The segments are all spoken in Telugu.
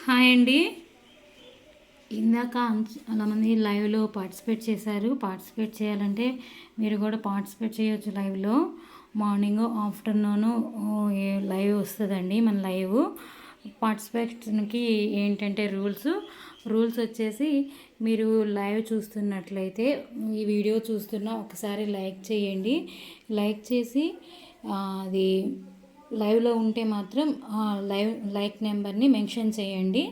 హాయ్ అండి. ఇందాక చాలా మంది లైవ్లో పార్టిసిపేట్ చేశారు. పార్టిసిపేట్ చేయాలంటే మీరు కూడా పార్టిసిపేట్ చేయొచ్చు లైవ్లో. మార్నింగ్ ఆఫ్టర్నూను లైవ్ వస్తుందండి మన లైవ్. పార్టిసిపేషన్కి ఏంటంటే రూల్స్ వచ్చేసి మీరు లైవ్ చూస్తున్నట్లయితే ఈ వీడియో ఒకసారి లైక్ చేయండి. లైక్ చేసి అది లైవ్లో ఉంటే మాత్రం లైక్ నెంబర్ని మెన్షన్ చేయండి.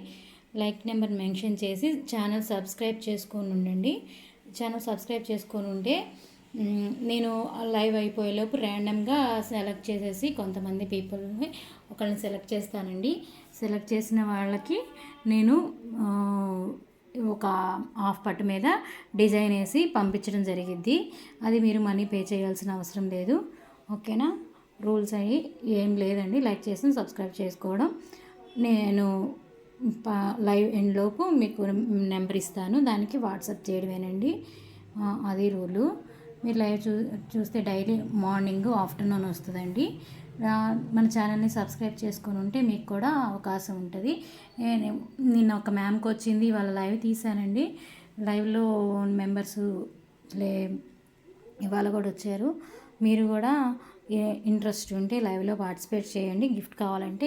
లైక్ నెంబర్ మెన్షన్ చేసి ఛానల్ సబ్స్క్రైబ్ చేసుకొని ఉండండి. ఛానల్ సబ్స్క్రైబ్ చేసుకొని ఉంటే నేను లైవ్ అయిపోయేలోపు ర్యాండమ్గా సెలెక్ట్ చేసేసి కొంతమంది పీపుల్ని ఒకరిని సెలెక్ట్ చేస్తానండి. సెలెక్ట్ చేసిన వాళ్ళకి నేను ఒక హాఫ్ పట్టు మీద డిజైన్ వేసి పంపించడం జరిగిద్ది. అది మీరు మనీ పే చేయాల్సిన అవసరం లేదు. ఓకేనా? రూల్స్ అవి ఏం లేదండి. లైక్ చేసి సబ్స్క్రైబ్ చేసుకోవడం. నేను లైవ్ ఎండ్లోపు మీకు నెంబర్ ఇస్తాను, దానికి వాట్సాప్ చేయడమేనండి. అది రూలు. మీరు లైవ్ చూస్తే డైలీ మార్నింగ్ ఆఫ్టర్నూన్ వస్తుందండి. మన ఛానల్ని సబ్స్క్రైబ్ చేసుకొని ఉంటే మీకు కూడా అవకాశం ఉంటుంది. నిన్న ఒక మ్యామ్కి వచ్చింది, వాళ్ళ లైవ్ తీశానండి. లైవ్లో మెంబర్స్ ఇవాళ కూడా వచ్చారు. మీరు కూడా ఇంట్రెస్ట్ ఉంటే లైవ్లో పార్టిసిపేట్ చేయండి. గిఫ్ట్ కావాలంటే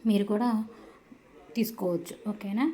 మీరు కూడా తీసుకోవచ్చు. ఓకేనా?